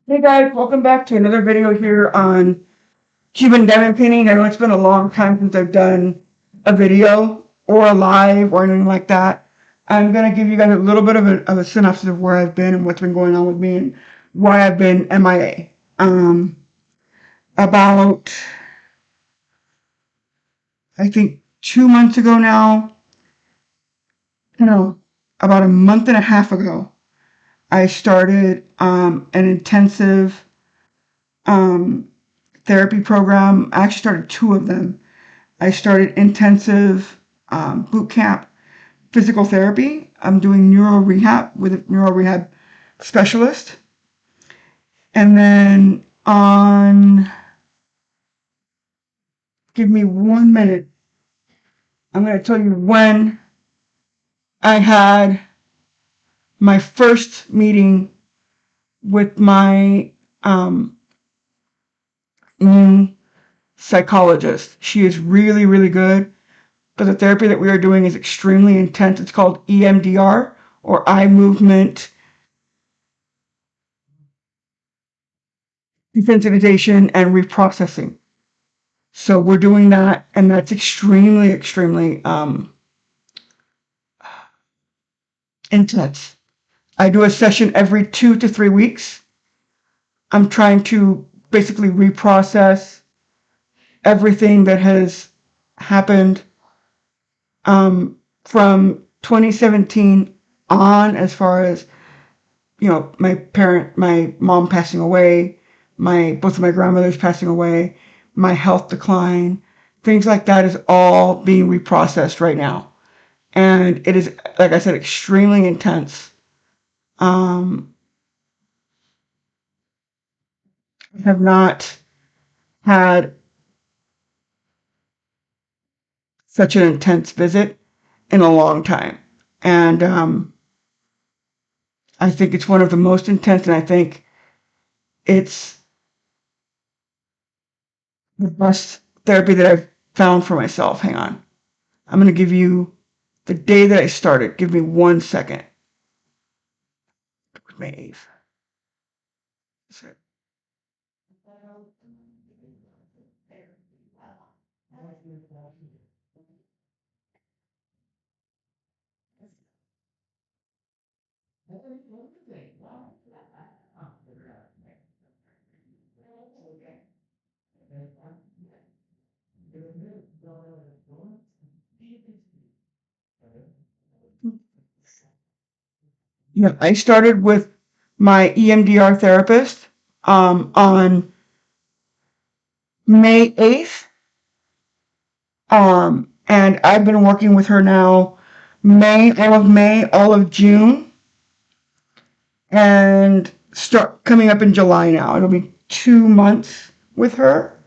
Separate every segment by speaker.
Speaker 1: Hey guys, welcome back to another video here on Cuban diamond painting. I know it's been a long time since I've done a video or a live or anything like that. I'm going to give you guys a little bit of a synopsis of where I've been and what's been going on with me and why I've been MIA. About, I think 2 months ago now, about a month and a half ago, I started an intensive therapy program. I actually started two of them. I started intensive boot camp physical therapy. I'm doing neuro rehab with a neuro rehab specialist. And then give me 1 minute. I'm going to tell you when I had my first meeting with my new psychologist. She is really, really good. But the therapy that we are doing is extremely intense. It's called EMDR, or eye movement desensitization and reprocessing. So we're doing that, and that's extremely, extremely intense. I do a session every 2 to 3 weeks. I'm trying to basically reprocess everything that has happened from 2017 on, as far as my mom passing away, both of my grandmothers passing away, my health decline, things like that is all being reprocessed right now. And it is, like I said, extremely intense. I have not had such an intense visit in a long time. And I think it's one of the most intense, and I think it's the best therapy that I've found for myself. Hang on. I'm going to give you the day that I started. Give me 1 second. May 8th. Yeah, I started with my EMDR therapist on May 8th. And I've been working with her now all of May, all of June, and start coming up in July now. It'll be 2 months with her.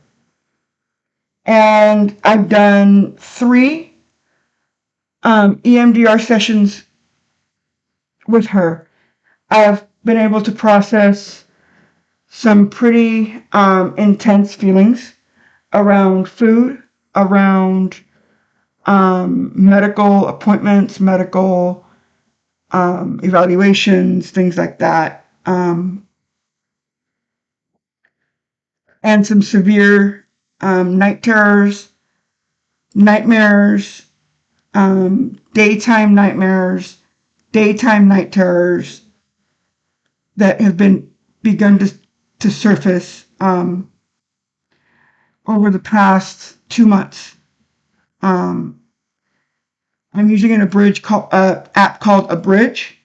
Speaker 1: And I've done 3 EMDR sessions with her. I've been able to process some pretty intense feelings around food, around medical appointments, medical evaluations, things like that, and some severe night terrors, nightmares, daytime nightmares, daytime night terrors that have begun to surface over the past 2 months. I'm using an app called Abridge,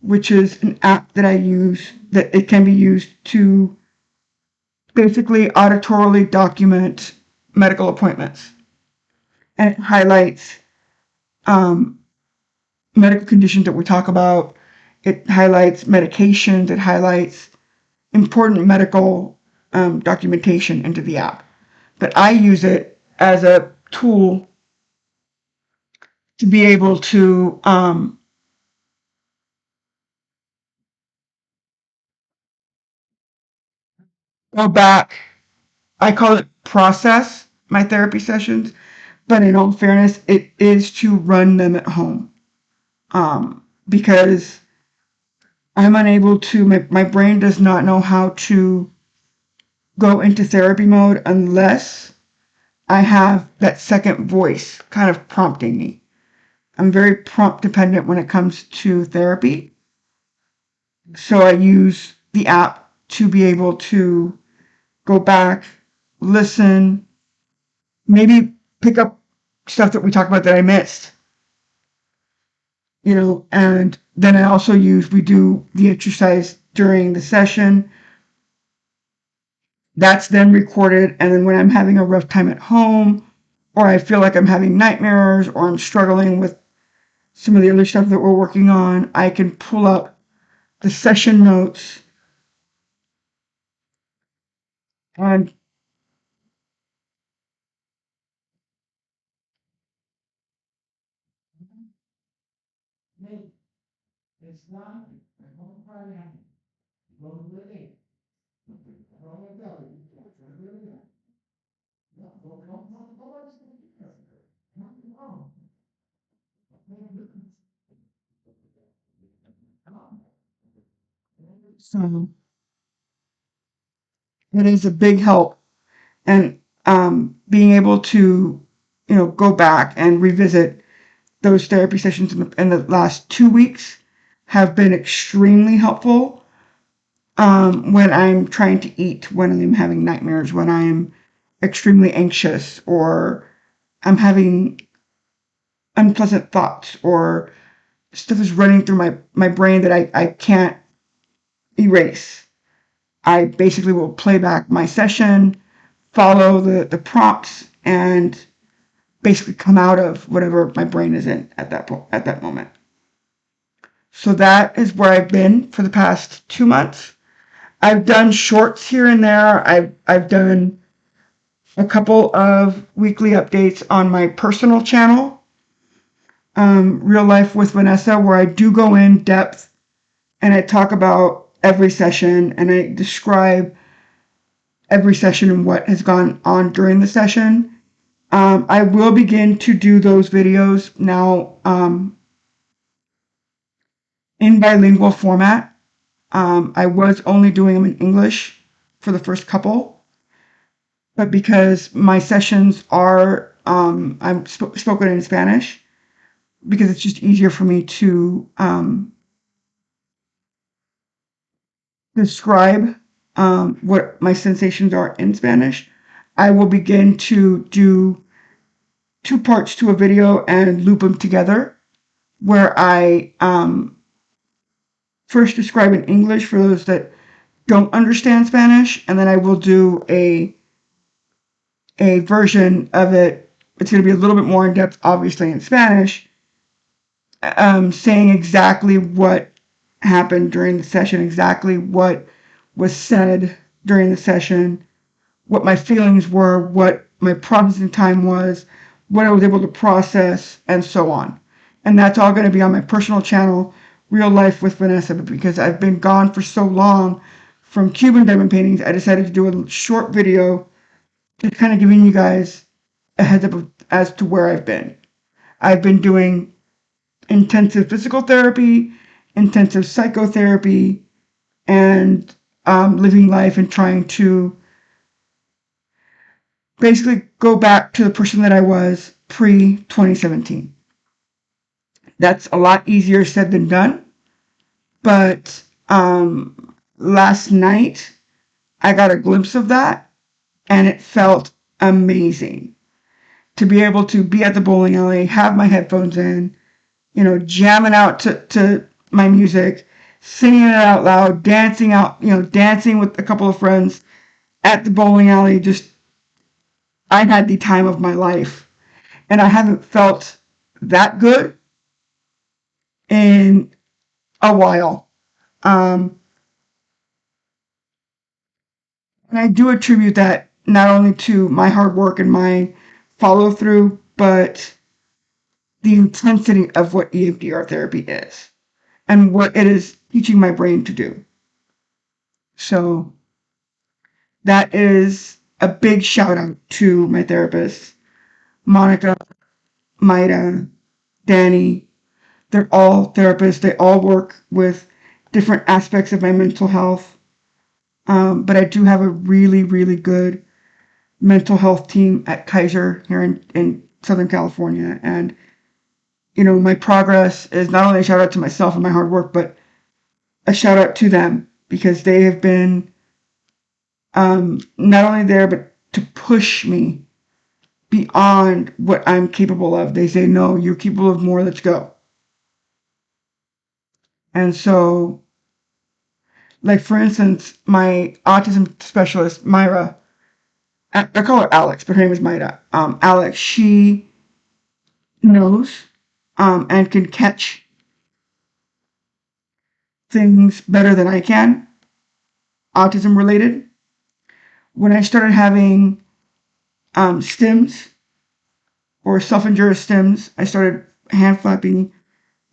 Speaker 1: which is an app that I use that it can be used to basically auditorily document medical appointments. And it highlights medical conditions that we talk about. It highlights medications. It highlights important medical documentation into the app. But I use it as a tool to be able to go back. I call it process my therapy sessions, but in all fairness, it is to run them at home. because I'm unable to, my brain does not know how to go into therapy mode unless I have that second voice kind of prompting me. I'm very prompt dependent when it comes to therapy. So I use the app to be able to go back, listen, maybe pick up stuff that we talked about that I missed, and then I also we do the exercise during the session. That's then recorded. And then when I'm having a rough time at home, or I feel like I'm having nightmares, or I'm struggling with some of the other stuff that we're working on, I can pull up the session notes and so it is a big help. And being able to, go back and revisit those therapy sessions in the last 2 weeks have been extremely helpful. When I'm trying to eat, when I'm having nightmares, when I'm extremely anxious, or I'm having unpleasant thoughts, or stuff is running through my brain that I can't erase. I basically will play back my session, follow the prompts, and basically come out of whatever my brain is in at that moment. So that is where I've been for the past 2 months. I've done shorts here and there. I've done a couple of weekly updates on my personal channel, Real Life with Vanessa, where I do go in depth and I talk about every session and I describe every session and what has gone on during the session. I will begin to do those videos now in bilingual format. I was only doing them in English for the first couple, but because my sessions are I'm spoken in Spanish, because it's just easier for me to describe what my sensations are in Spanish. I will begin to do 2 parts to a video and loop them together, where I first describe in English for those that don't understand Spanish, and then I will do a version of it. It's going to be a little bit more in depth, obviously, in Spanish, saying exactly what happened during the session, exactly what was said during the session, what my feelings were, what my processing time was, what I was able to process, and so on. And that's all going to be on my personal channel, Real Life with Vanessa. But because I've been gone for so long from Cuban diamond paintings, I decided to do a short video just kind of giving you guys a heads up as to where I've been. I've been doing intensive physical therapy, intensive psychotherapy, and living life and trying to basically go back to the person that I was pre 2017. That's a lot easier said than done. But last night I got a glimpse of that and it felt amazing to be able to be at the bowling alley, have my headphones in, jamming out to my music, singing it out loud, dancing with a couple of friends at the bowling alley. Just, I had the time of my life. And I haven't felt that good in a while. And I do attribute that not only to my hard work and my follow through, but the intensity of what EMDR therapy is and what it is teaching my brain to do. So that is a big shout out to my therapists, Monica, Maida, Danny, They're all therapists. They all work with different aspects of my mental health. But I do have a really, really good mental health team at Kaiser here in Southern California. And, my progress is not only a shout out to myself and my hard work, but a shout out to them because they have been not only there, but to push me beyond what I'm capable of. They say, no, you're capable of more, let's go. And so, like, for instance, my autism specialist, Myra, I call her Alex, but her name is Myra. Alex, she knows and can catch things better than I can, autism related. When I started having stims or self-injurious stims, I started hand flapping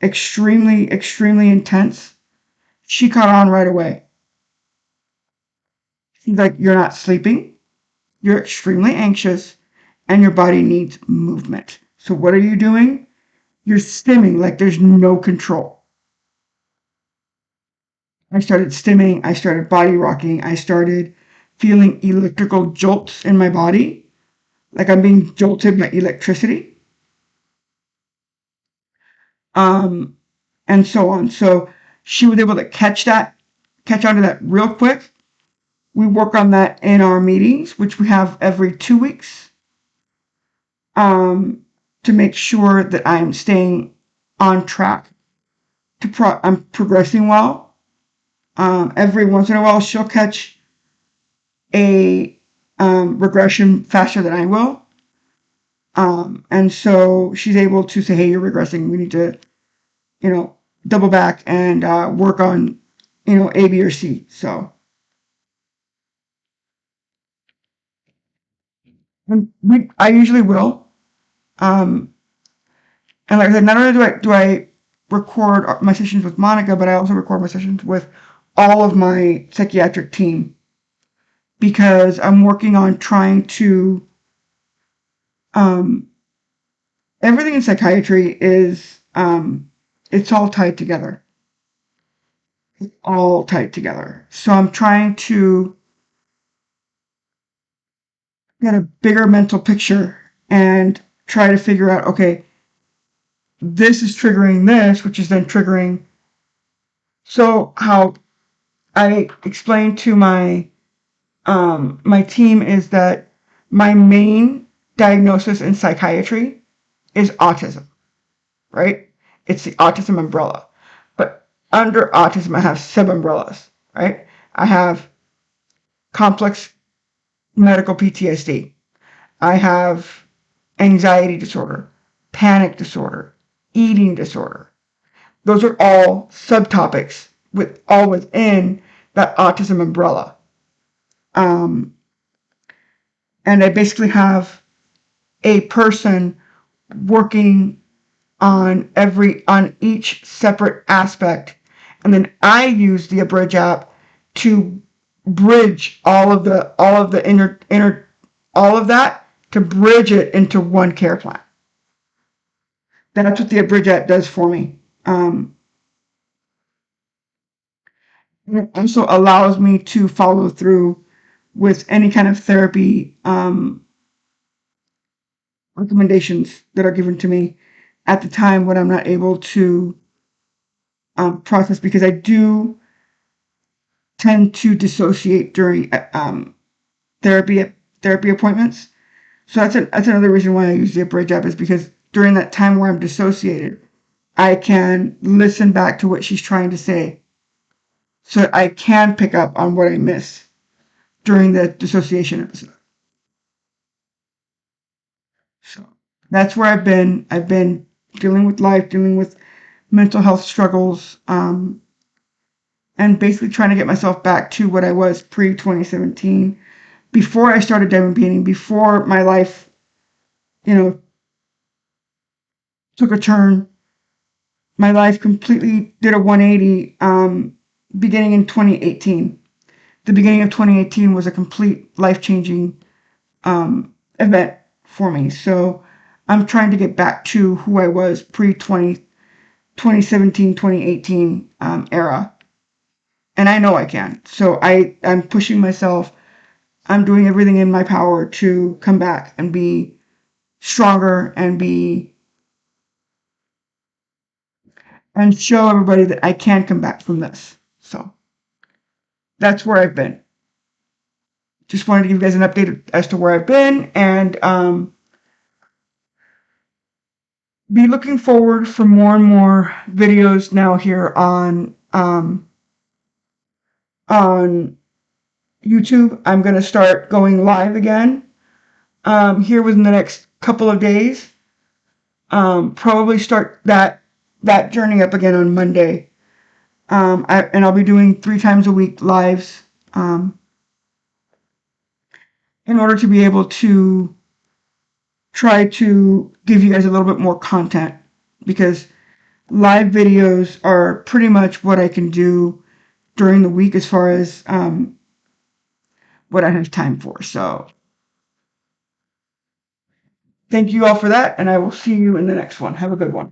Speaker 1: extremely, extremely intense. She caught on right away. She's like, you're not sleeping, you're extremely anxious, and your body needs movement. So what are you doing? You're stimming like there's no control. I started stimming, I started body rocking, I started feeling electrical jolts in my body, like I'm being jolted by electricity, um, and so on. So she was able to catch onto that real quick. We work on that in our meetings, which we have every 2 weeks, to make sure that I'm staying on track, I'm progressing well. Every once in a while, she'll catch a regression faster than I will. And so she's able to say, hey, you're regressing. We need to, double back and work on, A, B, or C. So I usually will. And like I said, not only do I record my sessions with Monica, but I also record my sessions with all of my psychiatric team because I'm working on trying to everything in psychiatry is it's all tied together. It's all tied together. So I'm trying to get a bigger mental picture and try to figure out, okay, this is triggering this, which is then triggering. So how I explained to my my team is that my main diagnosis in psychiatry is autism, right? It's the autism umbrella. But under autism, I have sub-umbrellas, right? I have complex medical PTSD. I have anxiety disorder, panic disorder, eating disorder. Those are all subtopics all within that autism umbrella. And I basically have a person working on each separate aspect, and then I use the Abridge app to bridge all of the inner all of that to bridge it into one care plan. That's what the Abridge app does for me. It also allows me to follow through with any kind of therapy recommendations that are given to me at the time when I'm not able to process, because I do tend to dissociate during therapy appointments. So that's another reason why I use the Abridge app, is because during that time where I'm dissociated, I can listen back to what she's trying to say, so I can pick up on what I miss during the dissociation episode. So that's where I've been. I've been dealing with life, dealing with mental health struggles, and basically trying to get myself back to what I was pre-2017, before I started diamond painting, before my life, took a turn. My life completely did a 180, beginning in 2018. The beginning of 2018 was a complete life-changing event for me. So I'm trying to get back to who I was pre-2017 2017, 2018 era. And I know I can. So I'm pushing myself. I'm doing everything in my power to come back and be stronger and show everybody that I can come back from this. So that's where I've been. Just wanted to give you guys an update as to where I've been, and be looking forward for more and more videos now here on YouTube. I'm gonna start going live again here within the next couple of days. Probably start that journey up again on Monday. And I'll be doing 3 times a week lives in order to be able to try to give you guys a little bit more content, because live videos are pretty much what I can do during the week as far as what I have time for. So thank you all for that, and I will see you in the next one. Have a good one.